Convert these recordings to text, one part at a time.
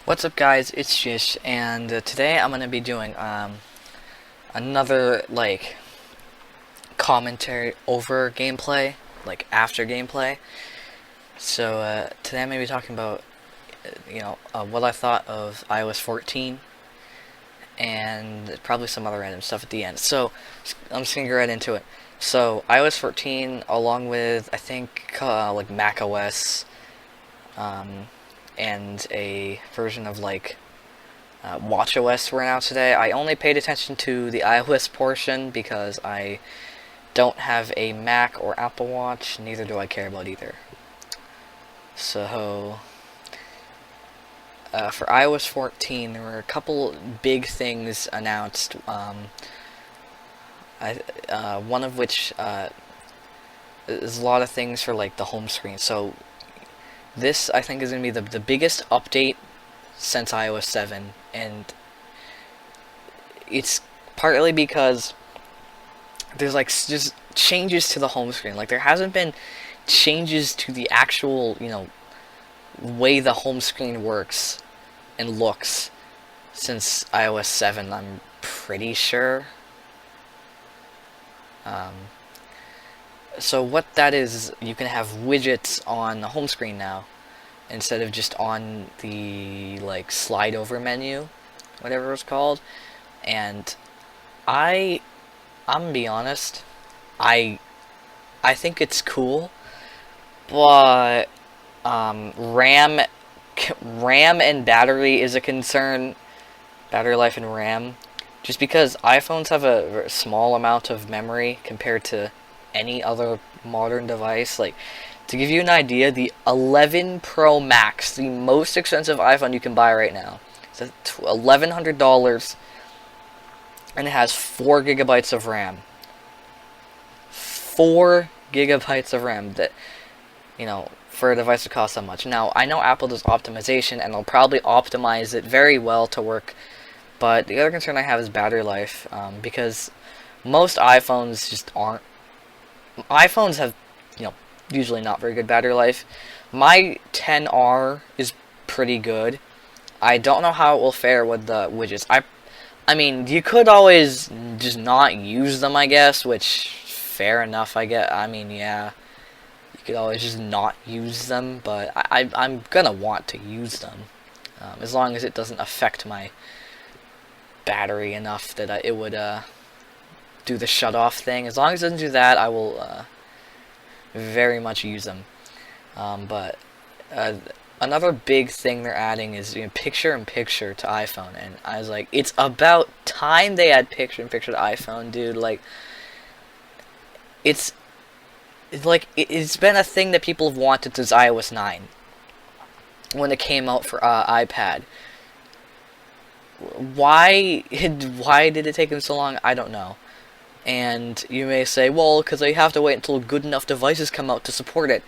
What's up, guys? It's Shish, and today I'm gonna be doing another commentary over gameplay, after gameplay. So today I'm gonna be talking about what I thought of iOS 14 and probably some other random stuff at the end. So I'm just gonna get right into it. So iOS 14, along with I think Mac OS. And a version of watchOS were announced today. I only paid attention to the iOS portion because I don't have a Mac or Apple Watch, neither do I care about either. So, for iOS 14, there were a couple big things announced, one of which is a lot of things for the home screen. So this, I think, is going to be the biggest update since iOS 7, and it's partly because there's just changes to the home screen. There hasn't been changes to the actual, way the home screen works and looks since iOS 7, I'm pretty sure. So what that is, you can have widgets on the home screen now, instead of just on the slide over menu, whatever it's called. And I'm gonna be honest, I think it's cool, but RAM and battery is a concern, battery life and RAM, just because iPhones have a small amount of memory compared to any other modern device. To give you an idea, the 11 Pro Max, the most expensive iPhone you can buy right now, it's $1,100, and it has 4 gigabytes of RAM. 4 gigabytes of RAM, that, for a device that costs that much. Now, I know Apple does optimization, and they'll probably optimize it very well to work, but the other concern I have is battery life, because most iPhones just aren't. iPhones have, usually not very good battery life. My 10R is pretty good. I don't know how it will fare with the widgets. I mean, you could always just not use them, I guess, which, fair enough, I guess. I mean, yeah, you could always just not use them, but I'm gonna want to use them, as long as it doesn't affect my battery enough that it would, do the shut-off thing. As long as it doesn't do that, I will very much use them. But another big thing they're adding is picture-in-picture to iPhone, and I was like, it's about time they add picture-in-picture to iPhone, dude. It's been a thing that people have wanted since iOS 9, when it came out for iPad. Why did it take them so long? I don't know. And you may say, well, because they have to wait until good enough devices come out to support it.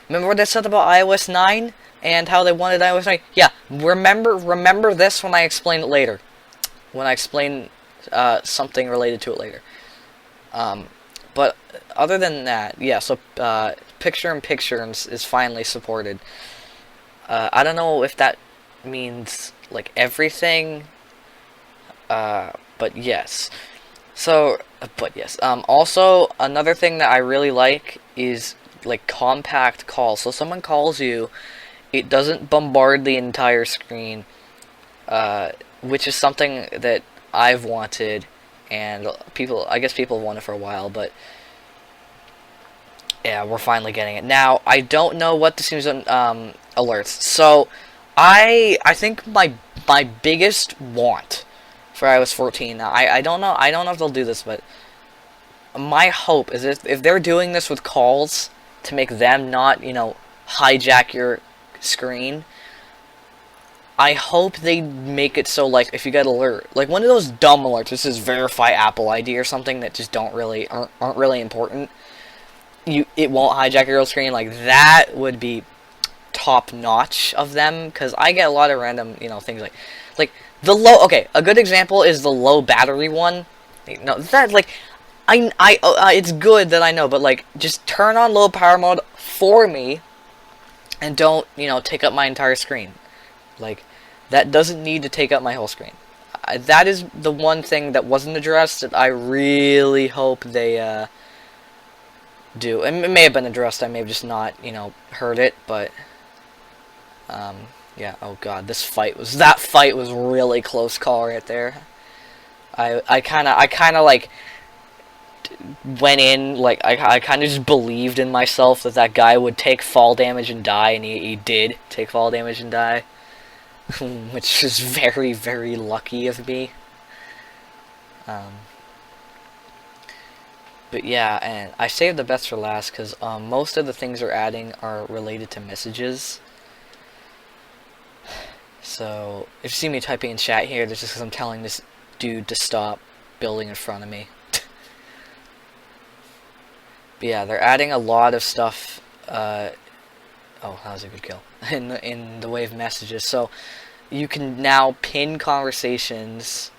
Remember what I said about iOS 9 and how they wanted iOS 9? Yeah, remember this when I explain it later. When I explain something related to it later. But other than that, yeah, so picture-in-picture is finally supported. I don't know if that means everything, but yes. Also, another thing that I really like is compact calls. So someone calls you, it doesn't bombard the entire screen, which is something that I've wanted, and I guess people have wanted for a while, but yeah, we're finally getting it. Now, I don't know what this means on alerts. So I think my biggest want for iOS 14. Now, I don't know if they'll do this, but my hope is if they're doing this with calls to make them not, hijack your screen, I hope they make it so, if you get alert, one of those dumb alerts that says verify Apple ID or something that just aren't really important, it won't hijack your screen. That would be top notch of them, because I get a lot of random, things like the low. Okay, a good example is the low battery one. No, that it's good that I know, but just turn on low power mode for me, and don't take up my entire screen. that doesn't need to take up my whole screen. That is the one thing that wasn't addressed that I really hope they do. And it may have been addressed, I may have just not, heard it, but yeah, oh god, that fight was really close call right there. I kinda like went in, like, I kind of just believed in myself that guy would take fall damage and die, and he did take fall damage and die. Which is very, very lucky of me. But yeah, and I saved the best for last, because most of the things they're adding are related to messages. So, if you see me typing in chat here, that's just because I'm telling this dude to stop building in front of me. But yeah, they're adding a lot of stuff. Oh, that was a good kill. In the way of messages. So, you can now pin conversations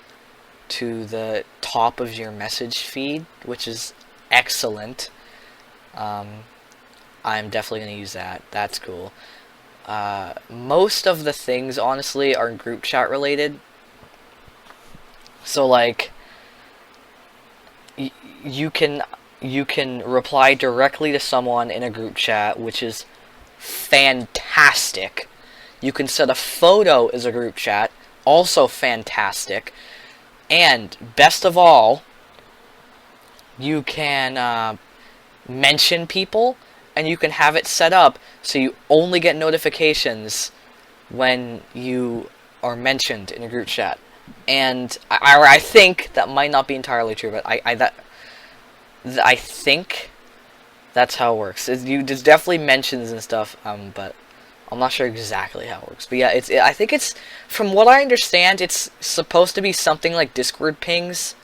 to the top of your message feed, which is excellent. I'm definitely going to use that. That's cool. Most of the things, honestly, are group chat related. So, like, you can reply directly to someone in a group chat, which is fantastic. You can set a photo as a group chat, also fantastic. And best of all, you can mention people, and you can have it set up so you only get notifications when you are mentioned in a group chat. And I think that might not be entirely true, but I think that's how it works. There's definitely mentions and stuff, but I'm not sure exactly how it works. But yeah, I think it's, from what I understand, it's supposed to be something like Discord pings,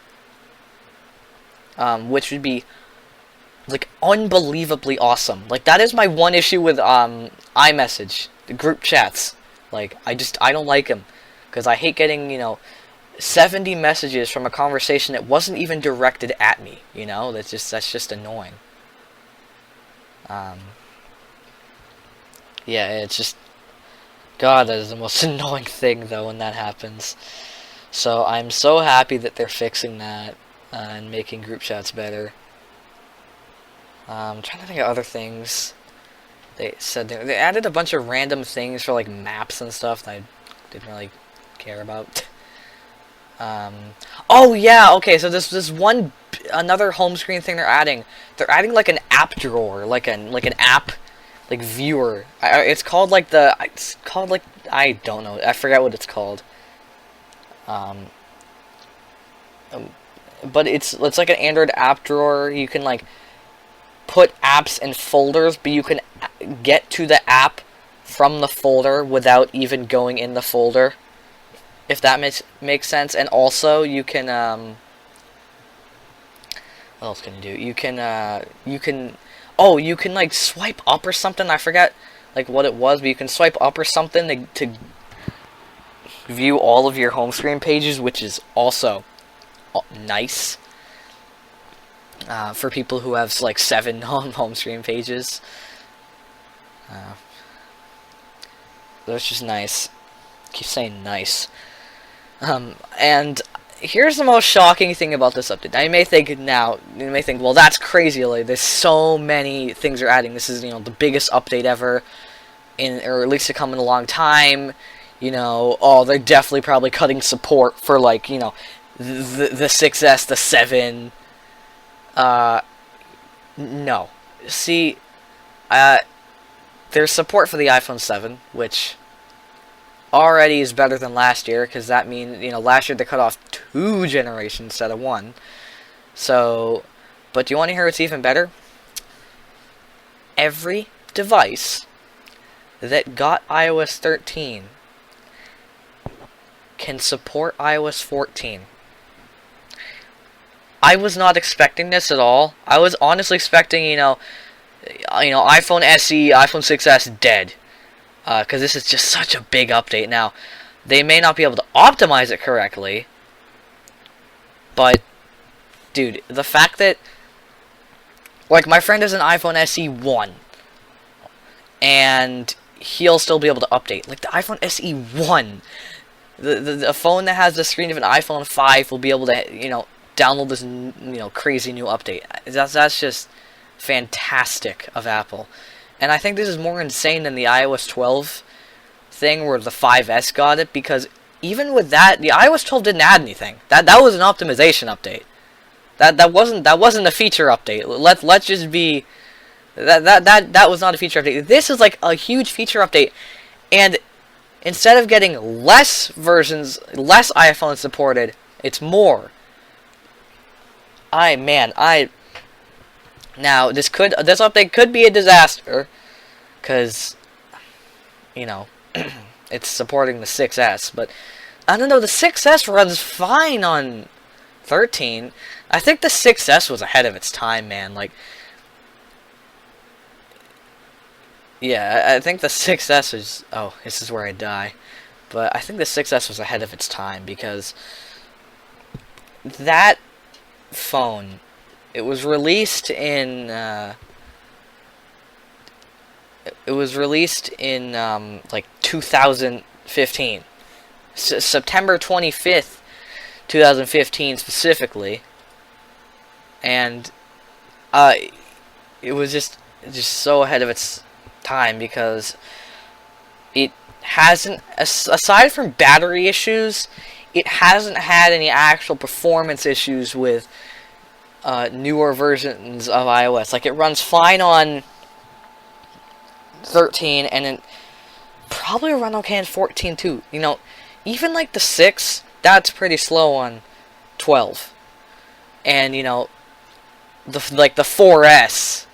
which would be, like, unbelievably awesome. Like, that is my one issue with iMessage, the group chats. Like, I don't like them, because I hate getting, 70 messages from a conversation that wasn't even directed at me, That's just annoying. Yeah, it's just, God, that is the most annoying thing, though, when that happens. So, I'm so happy that they're fixing that, and making group chats better. I'm trying to think of other things. They said they added a bunch of random things for, like, maps and stuff that I didn't really care about. Oh yeah, okay, so this another home screen thing they're adding. They're adding, like, an app drawer, like an app, like, viewer. It's called like I don't know. I forgot what it's called. But it's like an Android app drawer. You can, like, put apps in folders, but you can get to the app from the folder without even going in the folder. If that makes sense. And also you can what else can you do? You can like swipe up or something. I forgot like what it was, but you can swipe up or something to view all of your home screen pages, which is also nice for people who have like 7 home screen pages. That's just nice. Keep saying nice. And here's the most shocking thing about this update. Now, you may think, well, that's crazy. Like, there's so many things they're adding. This is, the biggest update ever, or at least to come in a long time. They're definitely probably cutting support for, like, the 6S, the 7. No. See, there's support for the iPhone 7, which already is better than last year, because that means, last year they cut off 2 generations instead of 1. So, but do you want to hear what's even better? Every device that got iOS 13 can support iOS 14. I was not expecting this at all. I was honestly expecting, iPhone SE, iPhone 6S dead. Because this is just such a big update. Now, they may not be able to optimize it correctly, but, dude, the fact that, like, my friend has an iPhone SE 1, and he'll still be able to update. Like the iPhone SE 1, the phone that has the screen of an iPhone 5 will be able to, you know, download this, you know, crazy new update. That's just fantastic of Apple. And I think this is more insane than the iOS 12 thing where the 5S got it, because even with that, the iOS 12 didn't add anything. That was an optimization update. That wasn't a feature update. Let's just be that was not a feature update. This is like a huge feature update, and instead of getting less versions, less iPhones supported, it's more. Now this update could be a disaster, because, you know, it's supporting the 6S, but I don't know, the 6S runs fine on 13. I think the 6S was ahead of its time, man. Like, yeah, I think the 6S is, oh, this is where I die. But I think the 6S was ahead of its time, because that phone, it was released in like 2015, September 25th, 2015 specifically, and it was just so ahead of its time, because it hasn't, aside from battery issues, it hasn't had any actual performance issues with newer versions of iOS. Like, it runs fine on 13, and it probably will run okay on 14 too. You know, even like the 6, that's pretty slow on 12. And, you know, the 4S,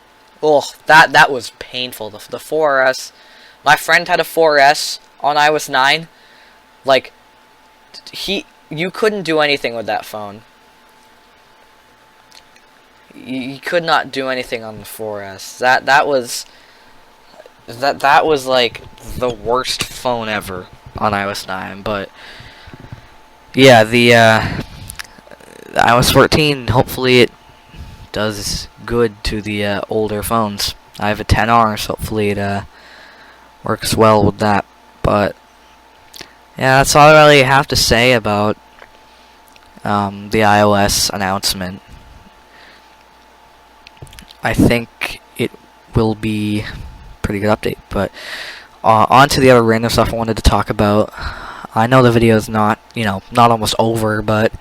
oh, that was painful. The 4S, my friend had a 4S on iOS 9. Like, you couldn't do anything with that phone. You could not do anything on the 4S. That was like the worst phone ever on iOS 9. But yeah, the iOS 14, hopefully it does good to the older phones. I have a 10R, so hopefully it works well with that. But yeah, that's all I really have to say about the iOS announcement. I think it will be a pretty good update. But on to the other random stuff I wanted to talk about. I know the video is not, you know, not almost over, but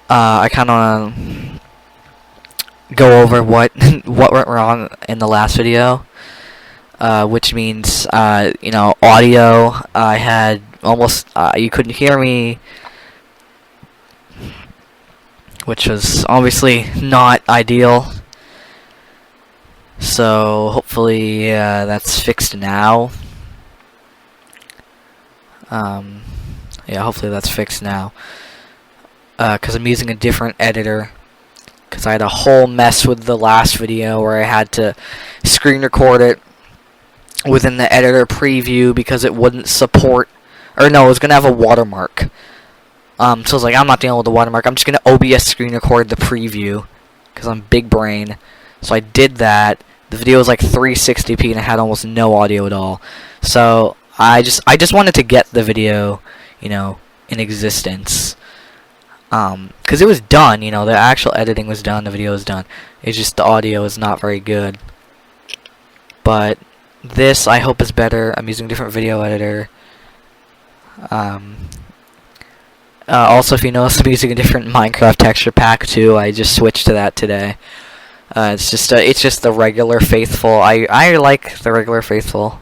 I kind of want to go over what went wrong in the last video, which means, you know, audio. I had almost, you couldn't hear me, which was obviously not ideal. So hopefully that's fixed now. Yeah, hopefully that's fixed now. Because I'm using a different editor. Because I had a whole mess with the last video where I had to screen record it within the editor preview because it wouldn't support, or no, it was going to have a watermark. So I was like, I'm not dealing with the watermark. I'm just going to OBS screen record the preview because I'm big brain. So I did that. The video was like 360p and it had almost no audio at all. So I just wanted to get the video, you know, in existence. Because it was done, you know, the actual editing was done, the video was done. It's just the audio is not very good. But this, I hope, is better. I'm using a different video editor. Also, if you notice, I'm using a different Minecraft texture pack too. I just switched to that today. It's just the regular faithful. I like the regular faithful.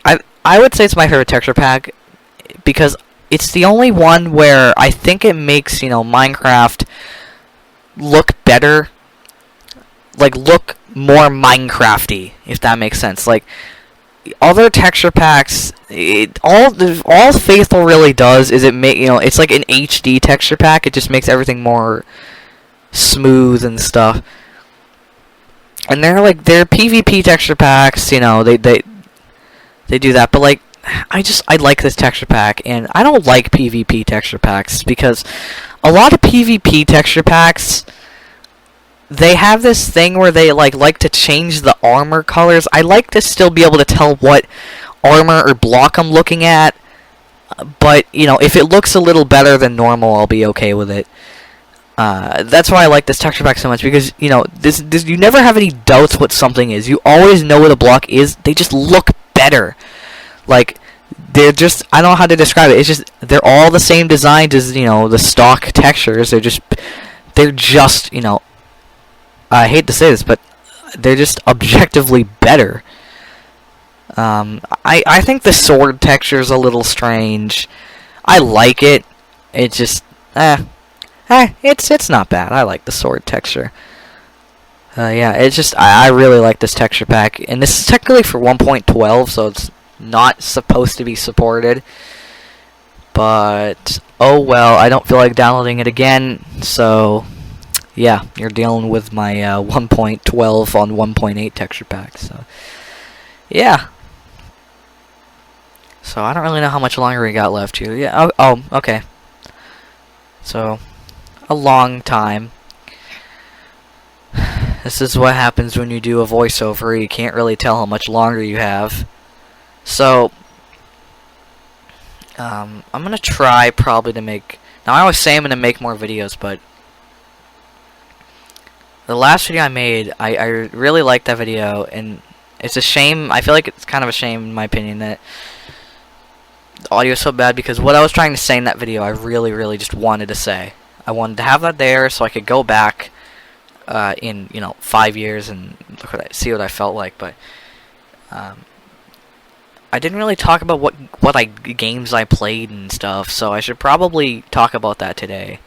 I would say it's my favorite texture pack because it's the only one where I think it makes, you know, Minecraft look better, like look more Minecrafty, if that makes sense. Like other texture packs, all Faithful really does is it's like an HD texture pack. It just makes everything more smooth and stuff. And they're PvP texture packs, you know, they do that, but like I like this texture pack, and I don't like PvP texture packs because a lot of PvP texture packs they have this thing where they like to change the armor colors. I like to still be able to tell what armor or block I'm looking at, but you know, if it looks a little better than normal, I'll be okay with it. That's why I like this texture pack so much, because you know, this you never have any doubts what something is. You always know what a block is. They just look better. Like, they're just, I don't know how to describe it. It's just, they're all the same design as, you know, the stock textures. They're just, you know, I hate to say this, but they're just objectively better. I think the sword texture is a little strange. I like it. It just, it's not bad. I like the sword texture. Yeah, it's just, I really like this texture pack. And this is technically for 1.12, so it's not supposed to be supported. But, oh well, I don't feel like downloading it again. So, yeah, you're dealing with my 1.12 on 1.8 texture pack. So, yeah. So, I don't really know how much longer we got left here. Yeah, oh okay. So, a long time. This is what happens when you do a voiceover. You can't really tell how much longer you have. So, I'm going to try probably to make... Now, I always say I'm going to make more videos, but... The last video I made, I really liked that video, and it's a shame... I feel like it's kind of a shame, in my opinion, that the audio is so bad, because what I was trying to say in that video, I really, really just wanted to say. I wanted to have that there so I could go back in, you know, 5 years and see what I felt like, but... I didn't really talk about what games I played and stuff, so I should probably talk about that today,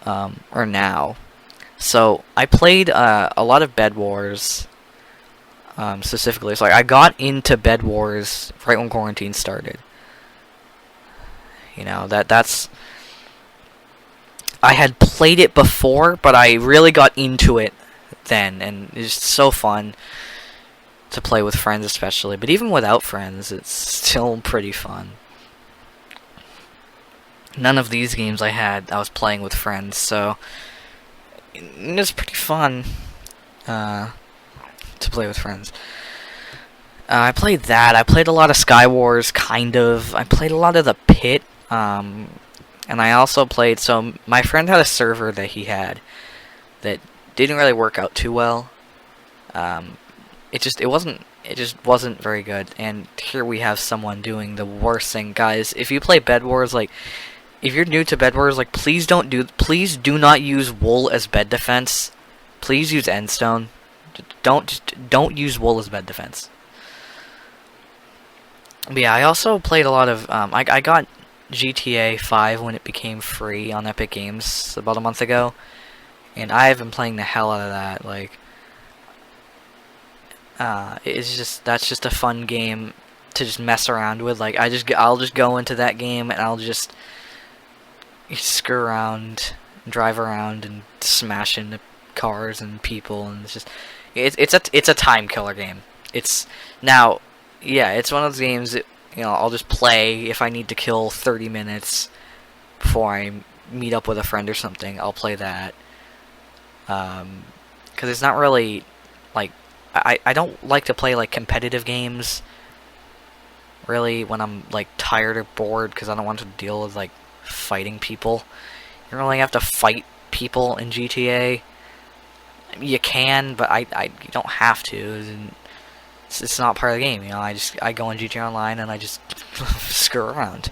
or now. So I played a lot of Bedwars, specifically. So I got into Bedwars right when quarantine started. You know, that's... I had played it before, but I really got into it then, and it's just so fun to play with friends, especially. But even without friends, it's still pretty fun. None of these games I was playing with friends, so it's pretty fun to play with friends. I played that. I played a lot of Skywars, kind of. I played a lot of The Pit, and I also played... So my friend had a server that he had that didn't really work out too well. It just wasn't very good. And here we have someone doing the worst thing. Guys, if you play Bedwars, like, if you're new to Bedwars, like, please do not use wool as bed defense. Please use endstone. Don't use wool as bed defense. But yeah, I also played a lot of I got GTA 5 when it became free on Epic Games about a month ago, and I have been playing the hell out of that. Like, that's just a fun game to just mess around with. Like, I'll just go into that game and I'll just screw around, drive around, and smash into cars and people, and it's a time killer game. It's one of those games that, you know, I'll just play if I need to kill 30 minutes before I meet up with a friend or something. I'll play that, because it's not really, like, I don't like to play, like, competitive games, really, when I'm, like, tired or bored, because I don't want to deal with, like, fighting people. You don't really have to fight people in GTA. You can, but you don't have to. And it's not part of the game, you know. I go on GTA Online and I just screw around.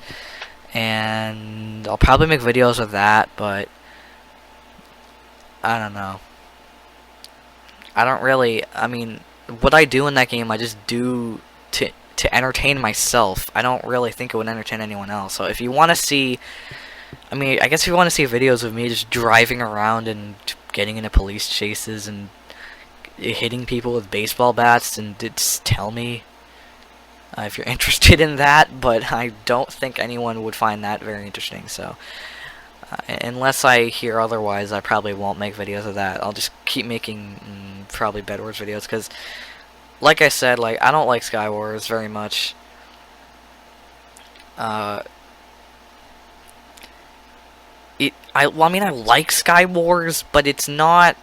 And I'll probably make videos of that, but I don't know. I mean, what I do in that game, I just do to entertain myself. I don't really think it would entertain anyone else. So if you want to see, I mean, I guess if you want to see videos of me just driving around and getting into police chases and hitting people with baseball bats, and just tell me if you're interested in that, but I don't think anyone would find that very interesting. So unless I hear otherwise, I probably won't make videos of that. I'll just keep making probably Bedwars videos, because like I said, like, I don't like Skywars very much. I mean, I like Skywars, but it's not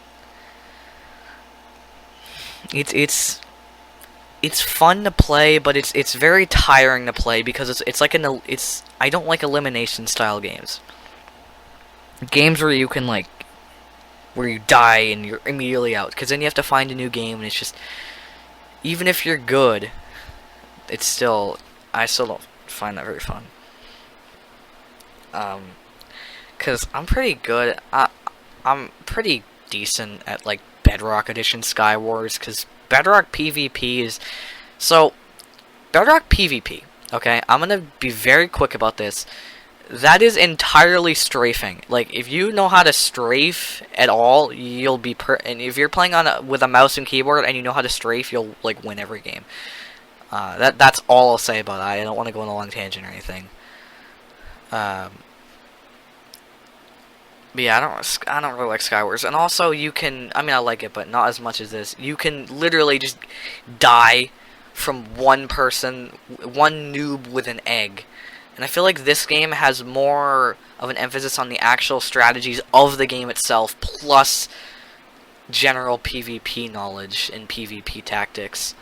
it's fun to play, but it's very tiring to play because it's like I don't like elimination style games. Games where you can where you die and you're immediately out, because then you have to find a new game, and it's just, even if you're good, it's still, I still don't find that very fun. Because I'm pretty good, I'm pretty decent at like Bedrock Edition Skywars, because Bedrock PvP is, so Bedrock PvP, okay, I'm gonna be very quick about this. That is entirely strafing. Like, if you know how to strafe at all, you'll be and if you're playing with a mouse and keyboard and you know how to strafe, you'll like win every game. That's all I'll say about that. I don't want to go on a long tangent or anything. But yeah, I don't really like Skywars. And also, you can, I mean, I like it, but not as much as this. You can literally just die from one person, one noob with an egg. And I feel like this game has more of an emphasis on the actual strategies of the game itself, plus general PvP knowledge and PvP tactics.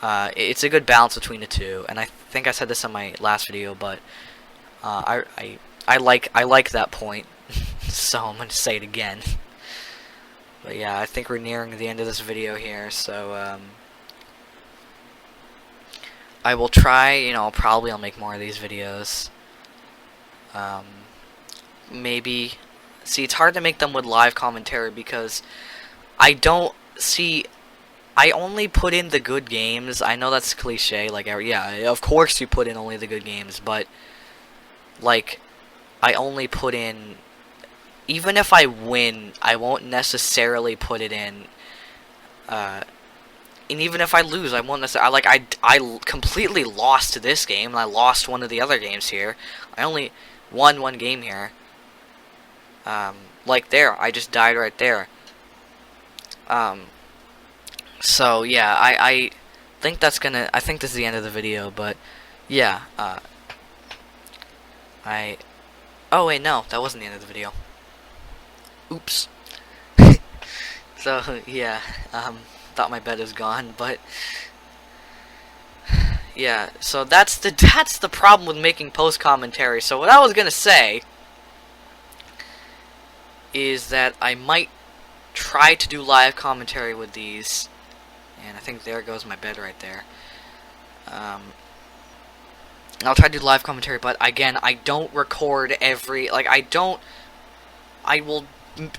It's a good balance between the two, and I think I said this in my last video, but I like that point, so I'm going to say it again. But yeah, I think we're nearing the end of this video here, so I will try, you know, probably I'll make more of these videos. Maybe, see, it's hard to make them with live commentary because I don't see, I only put in the good games. I know that's cliche, like, yeah, of course you put in only the good games, but, like, I only put in, even if I win, I won't necessarily put it in, and even if I lose, I won't necessarily, I completely lost this game, and I lost one of the other games here. I only won one game here. Like there, I just died right there. So yeah, I think that's gonna, I think this is the end of the video, but yeah, oh wait, no, that wasn't the end of the video. Oops. So yeah, thought my bed was gone, but yeah, so that's the problem with making post commentary. So what I was gonna say is that I might try to do live commentary with these, and I think there goes my bed right there. I'll try to do live commentary, but again, I don't record every, like, I will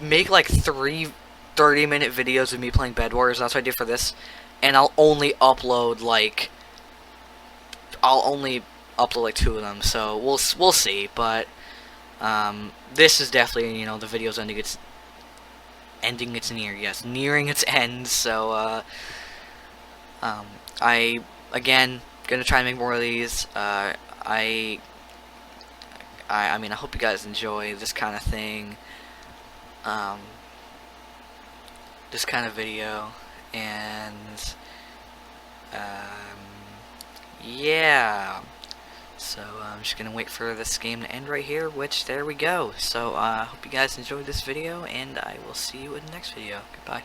make like 3 30-minute videos of me playing Bedwars. That's what I did for this, and I'll only upload like 2 of them. So we'll see. But this is definitely, you know, the video's ending its nearing its end. So I again gonna try and make more of these. I mean, I hope you guys enjoy this kind of thing. This kind of video, and yeah, so I'm just gonna wait for this game to end right here, which there we go. So I hope you guys enjoyed this video, and I will see you in the next video. Goodbye.